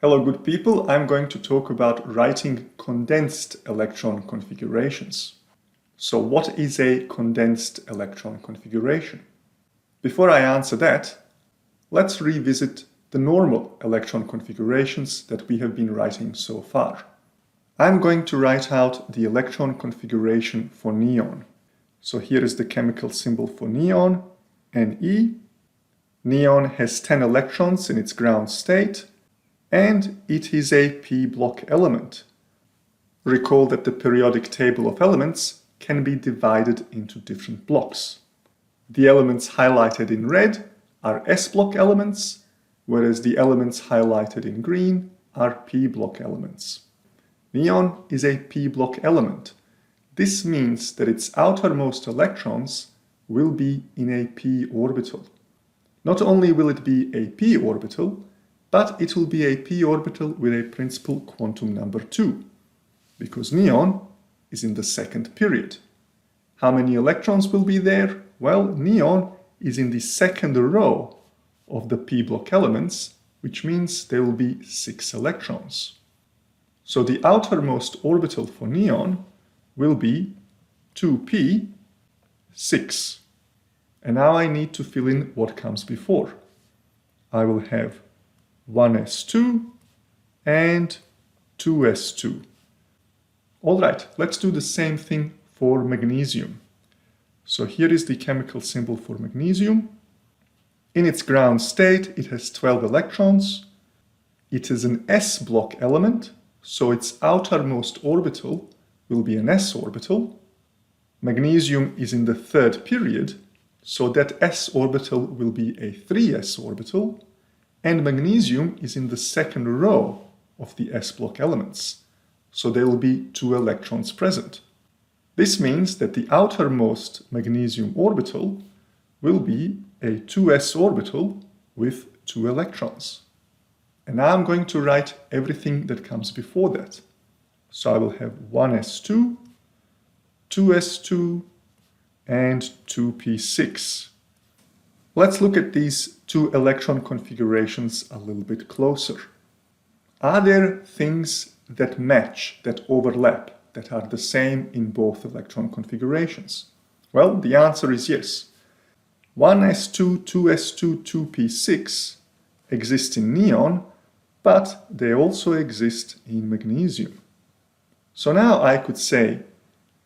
Hello good people, I'm going to talk about writing condensed electron configurations. So what is a condensed electron configuration? Before I answer that, let's revisit the normal electron configurations that we have been writing so far. I'm going to write out the electron configuration for neon. So here is the chemical symbol for neon, Ne. Neon has 10 electrons in its ground state, and it is a p-block element. Recall that the periodic table of elements can be divided into different blocks. The elements highlighted in red are s-block elements, whereas the elements highlighted in green are p-block elements. Neon is a p-block element. This means that its outermost electrons will be in a p orbital. Not only will it be a p orbital, but it will be a p orbital with a principal quantum number 2, because neon is in the second period. How many electrons will be there? Well, neon is in the second row of the p-block elements, which means there will be 6 electrons. So the outermost orbital for neon will be 2p, 6. And now I need to fill in what comes before. I will have 1s2 and 2s2. Alright, let's do the same thing for magnesium. So here is the chemical symbol for magnesium. In its ground state, it has 12 electrons. It is an s-block element, so its outermost orbital will be an s orbital. Magnesium is in the third period, so that s orbital will be a 3s orbital. And magnesium is in the second row of the s-block elements, so there will be 2 electrons present. This means that the outermost magnesium orbital will be a 2s orbital with 2 electrons. And now I'm going to write everything that comes before that. So I will have 1s2, 2s2, and 2p6. Let's look at these 2 electron configurations a little bit closer. Are there things that match, that overlap, that are the same in both electron configurations? Well, the answer is yes. 1s2, 2s2, 2p6 exist in neon, but they also exist in magnesium. So now I could say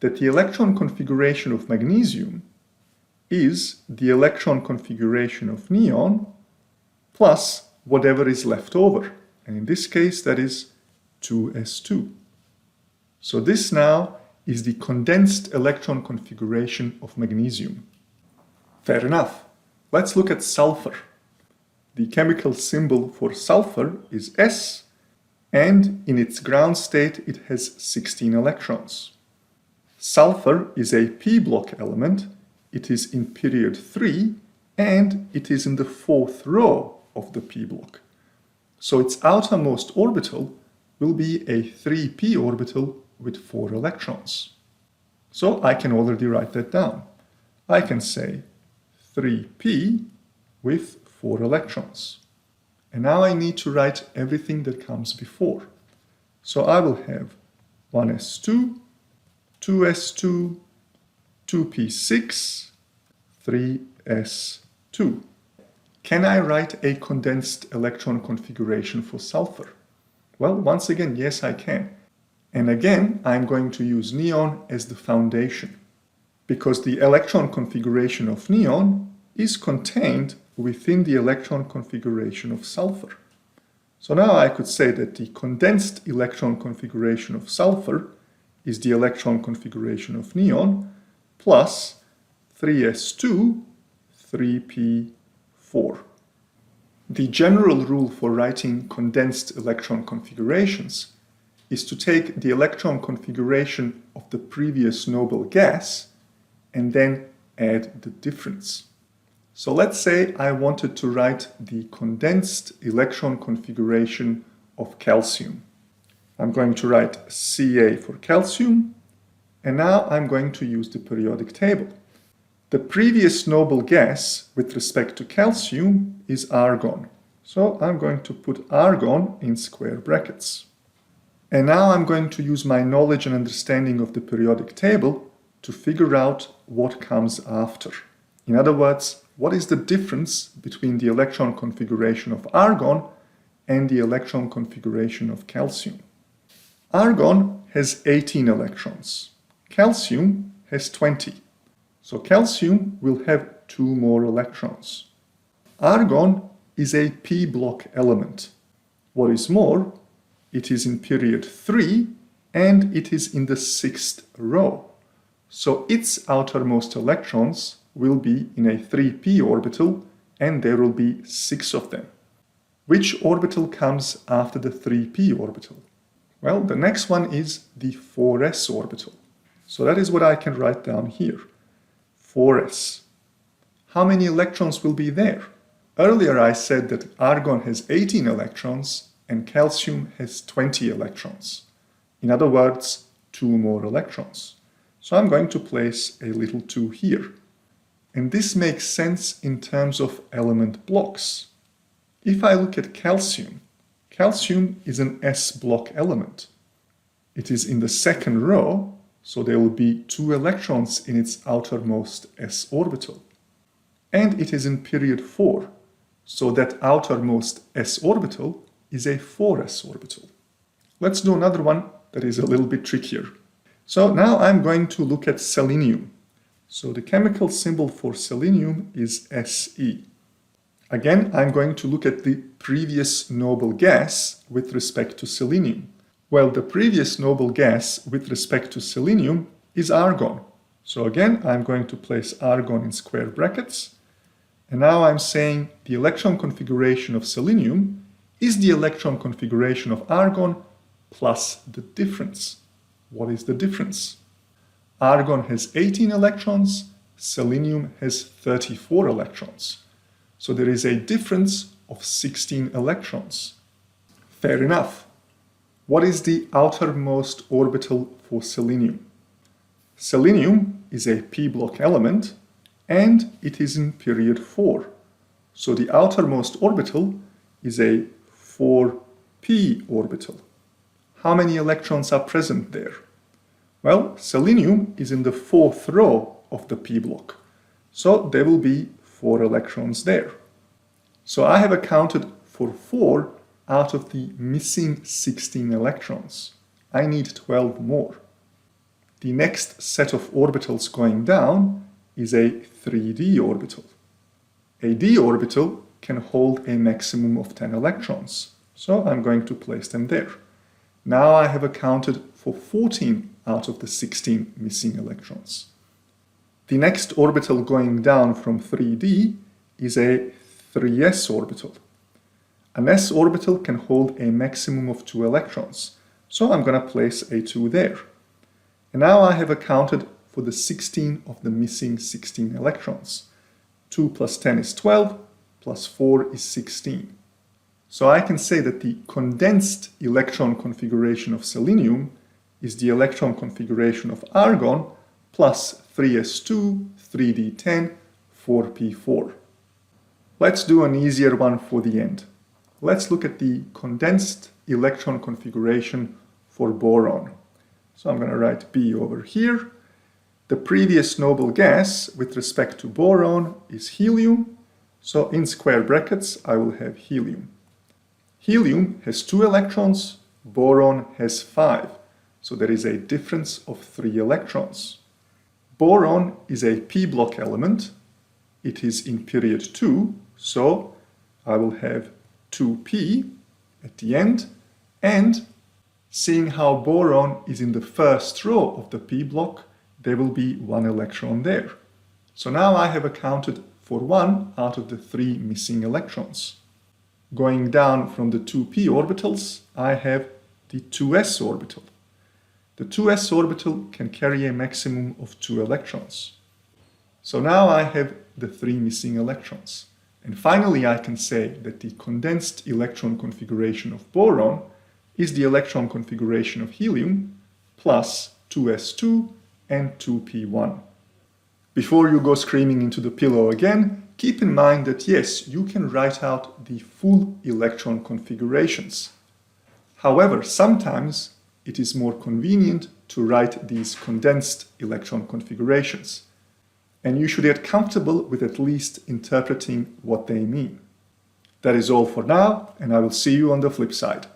that the electron configuration of magnesium is the electron configuration of neon plus whatever is left over. And in this case, that is 2s2. So this now is the condensed electron configuration of magnesium. Fair enough. Let's look at sulfur. The chemical symbol for sulfur is S, and in its ground state, it has 16 electrons. Sulfur is a p-block element. It is in period 3, and it is in the 4th row of the p-block. So its outermost orbital will be a 3p orbital with 4 electrons. So I can already write that down. I can say 3p with 4 electrons. And now I need to write everything that comes before. So I will have 1s2, 2s2, 2p6, 3s2. Can I write a condensed electron configuration for sulfur? Well, once again, yes, I can. And again, I'm going to use neon as the foundation, because the electron configuration of neon is contained within the electron configuration of sulfur. So now I could say that the condensed electron configuration of sulfur is the electron configuration of neon plus 3s2, 3p4. The general rule for writing condensed electron configurations is to take the electron configuration of the previous noble gas and then add the difference. So let's say I wanted to write the condensed electron configuration of calcium. I'm going to write Ca for calcium, and now I'm going to use the periodic table. The previous noble gas with respect to calcium is argon. So I'm going to put argon in square brackets. And now I'm going to use my knowledge and understanding of the periodic table to figure out what comes after. In other words, what is the difference between the electron configuration of argon and the electron configuration of calcium? Argon has 18 electrons. Calcium has 20. So calcium will have 2 more electrons. Argon is a p-block element. What is more, it is in period 3 and it is in the 6th row. So its outermost electrons will be in a 3p orbital and there will be 6 of them. Which orbital comes after the 3p orbital? Well, the next one is the 4s orbital. So that is what I can write down here. 4s. How many electrons will be there? Earlier I said that argon has 18 electrons and calcium has 20 electrons. In other words, 2 more electrons. So I'm going to place a little 2 here. And this makes sense in terms of element blocks. If I look at calcium, calcium is an s-block element. It is in the 2nd row, so there will be 2 electrons in its outermost s orbital. And it is in period 4, so that outermost s orbital is a 4s orbital. Let's do another one that is a little bit trickier. So now I'm going to look at selenium. So the chemical symbol for selenium is Se. Again, I'm going to look at the previous noble gas with respect to selenium. Well, the previous noble gas with respect to selenium is argon. So again, I'm going to place argon in square brackets. And now I'm saying the electron configuration of selenium is the electron configuration of argon plus the difference. What is the difference? Argon has 18 electrons, selenium has 34 electrons. So there is a difference of 16 electrons. Fair enough. What is the outermost orbital for selenium? Selenium is a p-block element and it is in period 4. So the outermost orbital is a 4p orbital. How many electrons are present there? Well, selenium is in the 4th row of the p block. So there will be 4 electrons there. So I have accounted for 4 out of the missing 16 electrons. I need 12 more. The next set of orbitals going down is a 3d orbital. A d orbital can hold a maximum of 10 electrons, so I'm going to place them there. Now I have accounted for 14 out of the 16 missing electrons. The next orbital going down from 3d is a 3s orbital. An s orbital can hold a maximum of 2 electrons, so I'm going to place a 2 there. And now I have accounted for the 16 of the missing 16 electrons. 2 plus 10 is 12, plus 4 is 16. So I can say that the condensed electron configuration of selenium is the electron configuration of argon plus 3s2, 3d10, 4p4. Let's do an easier one for the end. Let's look at the condensed electron configuration for boron. So I'm going to write B over here. The previous noble gas with respect to boron is helium. So in square brackets, I will have helium. Helium has 2 electrons, boron has 5. So there is a difference of 3 electrons. Boron is a p-block element. It is in period 2, so I will have 2p at the end. And seeing how boron is in the 1st row of the p block, there will be 1 electron there. So now I have accounted for 1 out of the 3 missing electrons. Going down from the 2p orbitals, I have the 2s orbital. The 2s orbital can carry a maximum of 2 electrons. So now I have the 3 missing electrons. And finally I can say that the condensed electron configuration of boron is the electron configuration of helium plus 2s2 and 2p1. Before you go screaming into the pillow again, keep in mind that yes, you can write out the full electron configurations. However, sometimes it is more convenient to write these condensed electron configurations, and you should get comfortable with at least interpreting what they mean. That is all for now, and I will see you on the flip side.